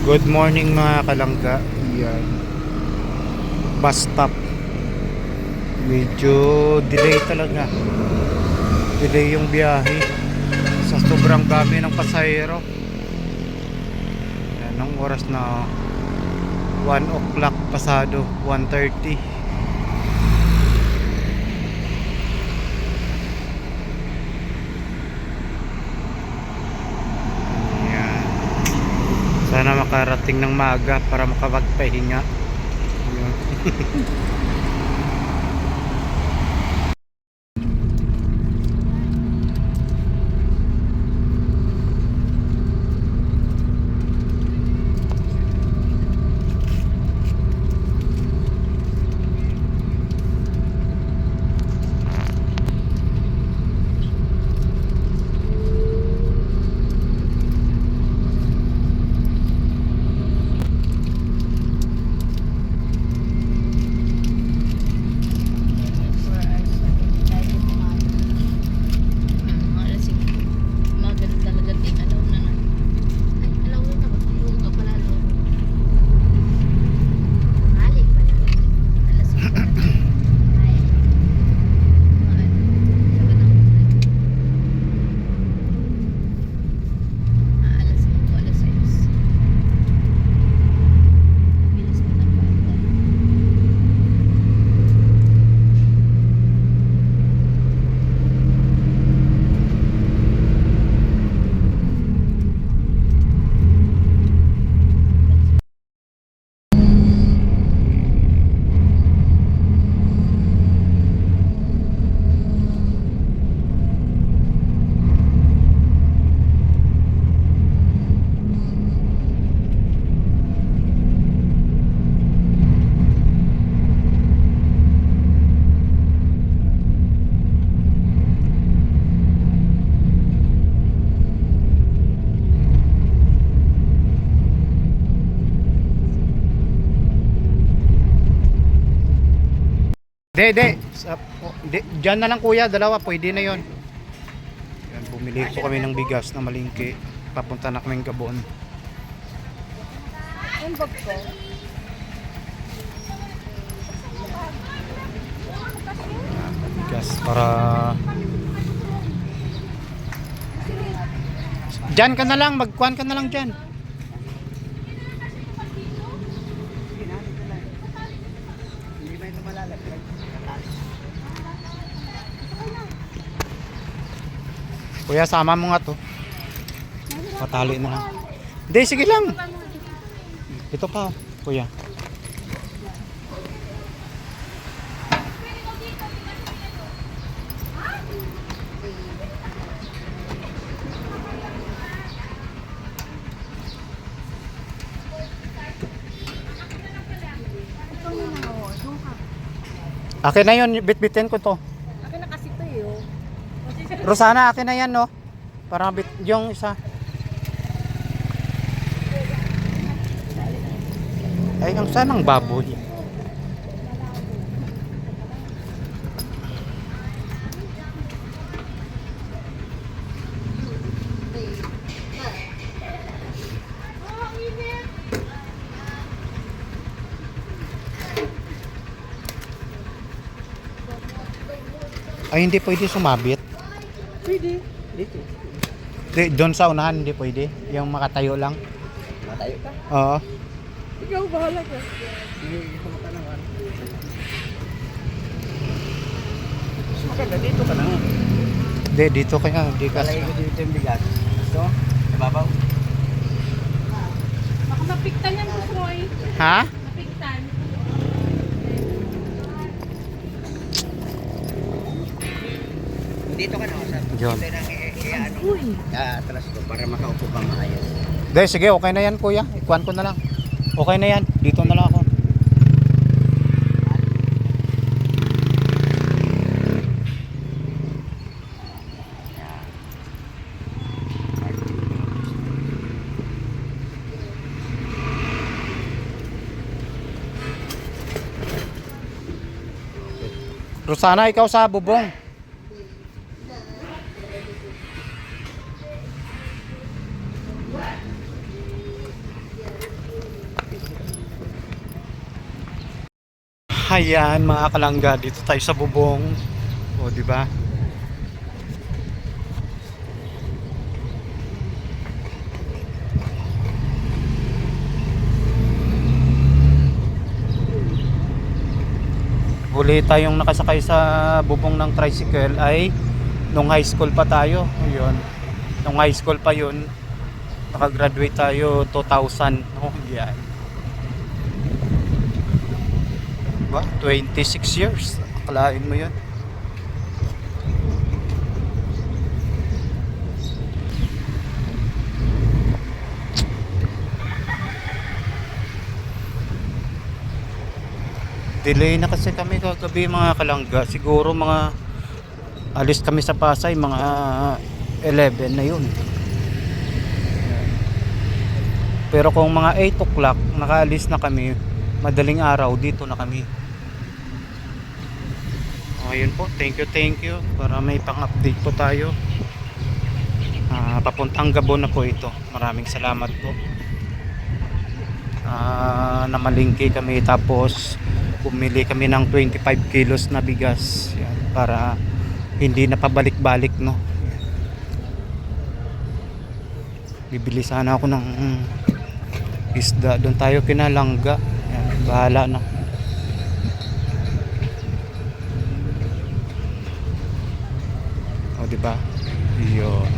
Good morning mga kalangga. Yan. Bus stop. Medyo delay talaga. Delay yung biyahe sa sobrang dami ng pasahero. Yan, ang oras na 1 o'clock pasado, 1:30. Yan. Sana makarating ng maaga para makapagpahinga. Yan. Diyan na lang kuya, dalawa, pwede na yon. Yan, bumili po kami ng bigas na malingki. Papunta na kaming Gabon. Ang bag ko. Yan, bigas para... Diyan ka na lang, magkuhan ka na lang dyan. Kuya, sama mo nga to. Patali na lang. Hindi, sige lang. Ito pa, kuya. Akin na yun, bit-bitin ko to. Akin na kasi ito eh. Rosana, akin na yan, no? Para bit yung isa. Ay, ang sanang baboy. Ay, hindi pwede sumabit. Pwede. Dito. Doon sa unahan, hindi pwede. Yung makatayo lang. Matayo ka? Oo. Ikaw, bahala ka. Maganda, dito ka na. Hindi, dito kaya. Hindi ka. Kalagay ko dito yung bigas. Gusto? Nababaw? Baka mapiktan yan, Boss Roy. Ha? Mapiktan. Dito ka na, sir. Yun. Dito nang ano. Atras ko para makaupo ka maayos. Hindi, sige, okay na yan, kuya. Ikuan ko na lang. Okay na yan. Dito na lang ako. Rosana, ikaw sa bubong. Ayan mga kalangga, dito tayo sa bubong. O, di ba? Huli tayong nakasakay sa bubong ng tricycle ay nung high school pa tayo. Ayun. Nung high school pa yun, nakagraduate tayo 2000. No? Yan. Diba? 26 years. Akalain mo yun. Delay na kasi kami kagabi mga kalangga. Siguro mga alis kami sa Pasay mga 11 na yun. Pero kung mga 8 o'clock nakaalis na kami, madaling araw dito na kami. Ayun po, thank you para may pang-update po tayo. Papuntang Gabon na po ito. Maraming salamat po. Namalingki kami tapos bumili kami ng 25 kilos na bigas. Yan, para hindi na pabalik-balik, no. Bibili sana ako ng isda. Doon tayo kinalangga. Yan, bahala na. O, diba? Yun.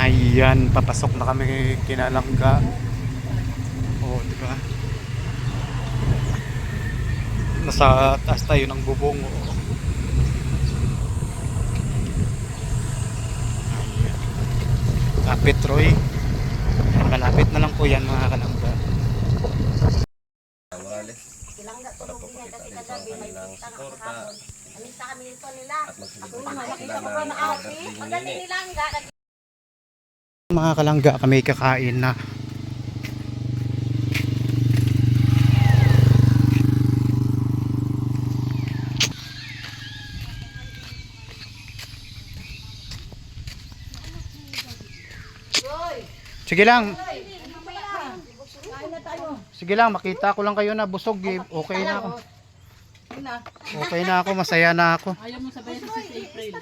Ayan, papasok na kami kinalangga. O, diba? Nasa taas tayo ng bubong. Lapit, Roy. Malapit na lang po yan mga kalangga. Kilangga tulog niya kasi kagabi may pita ka kahapon. Alista kami nito nila. Ako yung nakita ko na ate. Pagdating nilangga, Mga kalangga, kami kakain na. Sige lang. Sige lang, makita ko lang kayo na busog. Okay na ako. Okay na ako, masaya na ako. Ayaw mo sabayan si April.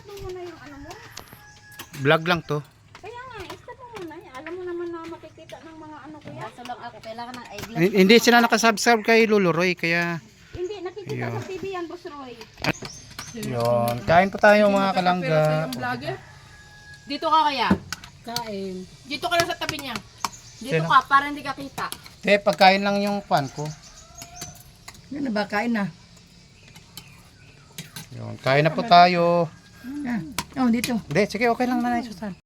Vlog lang to. kaya nga, stop mo muna. Alam mo naman na makikita ng mga ano ko yan. Kaso lang ako, kailangan ng eyeglass. Hindi sila nakasubscribe kay Luluroy, kaya Hindi, nakikita sa TV yan, Boss Roy. yun. Kain po tayo mga kalangga. Vlogger? Dito ka kaya? Kain. Dito ka lang sa tabi niya. Dito Sino? ka, para hindi ka kita. Pagkain lang yung pan ko. Yan na ba? Kain na. Yun, kain na po tayo. Yan. Oh, dito. Hindi, sige, okay lang na Susan.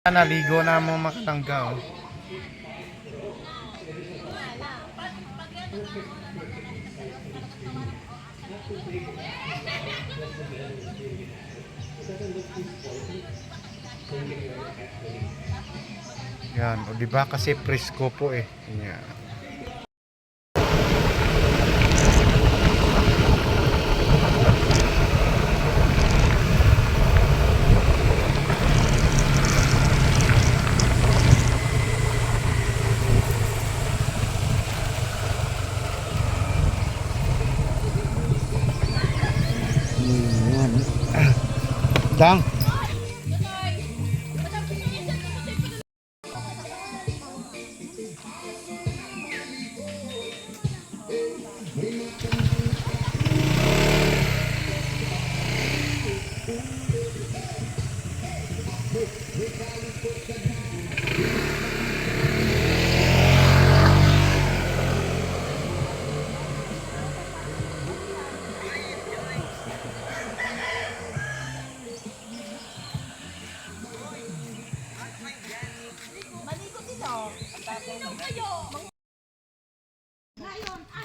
Naligo na mo mga kalangga. Oh. Yan, o diba kasi presko po eh. Yan. Yan. Dang.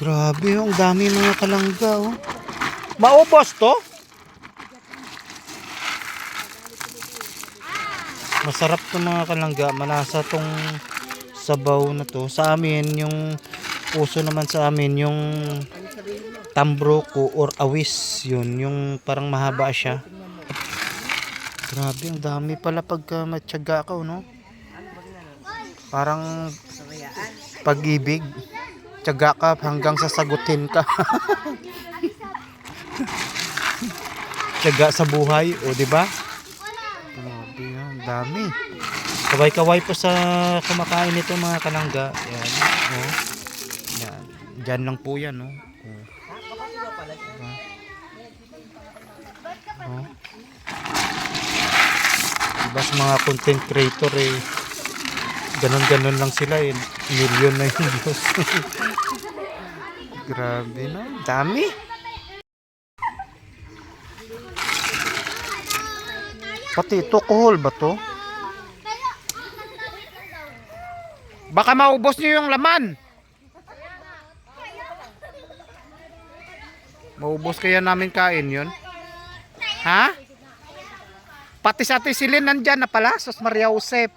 Grabe, ang dami mga kalangga, oh. Maubos to? Masarap to mga kalangga, malasa tong sabaw na to. Sa amin, yung uso naman sa amin yung tambroko or awis. Yun, yung parang mahaba siya. Grabe, ang dami pala pagka matyaga ka, no? Parang pag-ibig. Tiyaga ka hanggang sasagutin ka. Tiyaga sa buhay, o di ba? Grabe, ang dami. Kaway-kaway po sa kumakain nito mga kalangga. Yan, oh. Yan. Diyan lang po yan, no? Oh. Diba? Oh. Diba sa mga content creator eh, ganon-ganon lang sila eh. Million na yung views. Grabe na, dami. Pati ito, kohol ba to? Baka maubos niyo yung laman. Maubos kaya namin kain yun? Ha? Pati sa Ate Silin nandyan na pala, Sos Maria Josep.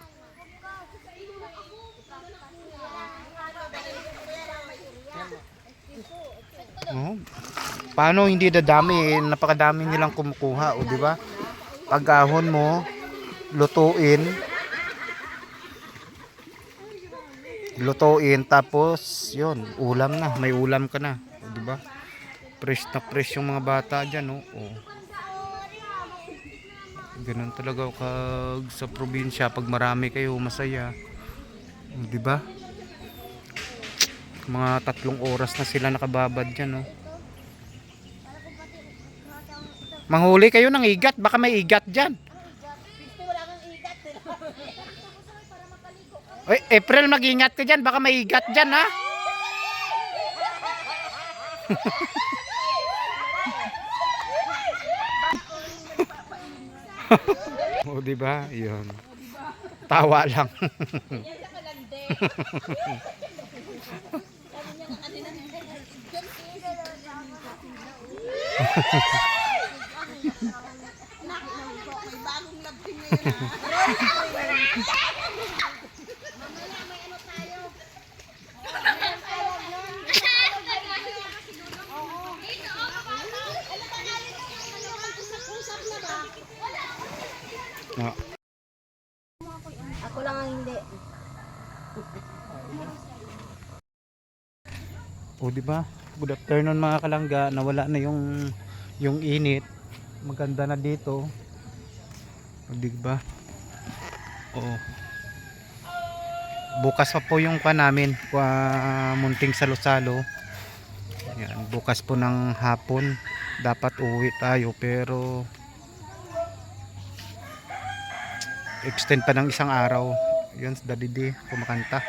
Oh. Paano hindi dadami? Napakadami nilang kumukuha, o di ba? Pag-ahon mo, lutuin, tapos yun, ulam na, may ulam ka na, o di ba? Fresh na fresh yung mga bata diyan, no? Oh. Ganun talaga kag sa probinsya, pag marami kayo, masaya. O, di ba? Mga 3 oras na sila nakababad diyan, no? Manghuli kayo ng igat, baka may igat diyan. Oy, April, mag-ingat ka diyan, baka may igat diyan, ha? O, di ba? 'Yun. Tawa lang. No. Ako lang ang hindi. O, di ba? Good afternoon mga kalangga. Nawala na yung init. Maganda na dito. O, di ba? Oo. Bukas pa po yung namin, munting salo-salo. Yan, bukas po ng hapon dapat uwi tayo, pero extend pa ng 1 araw. Yun, sa Daddy kumakanta.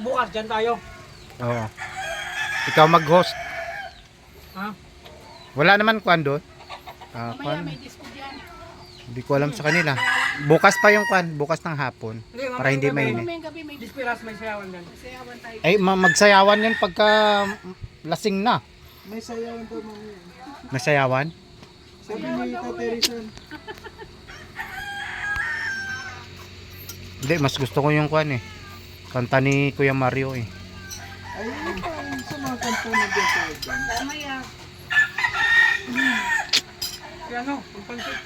Bukas dyan tayo. Oo. Ikaw mag-host. Ha? Wala naman kwan doon. Mamaya may disco dyan. Hindi ko alam sa kanila. Bukas pa yung kwan, bukas ng hapon. Para hindi mainit. Mamayang gabi may disco. Dispiras may sayawan yan. Sayawan tayo. Ay, magsayawan yan pagka lasing na. May sayawan to mamaya. Masayawan? Sabi ni Tate Rizal. Hindi, mas gusto ko yung kwan eh. Kanta ni Kuya Mario eh. Ay, sa mga kanta na dyan sa Mamaya. Kaya ano, ang pansit.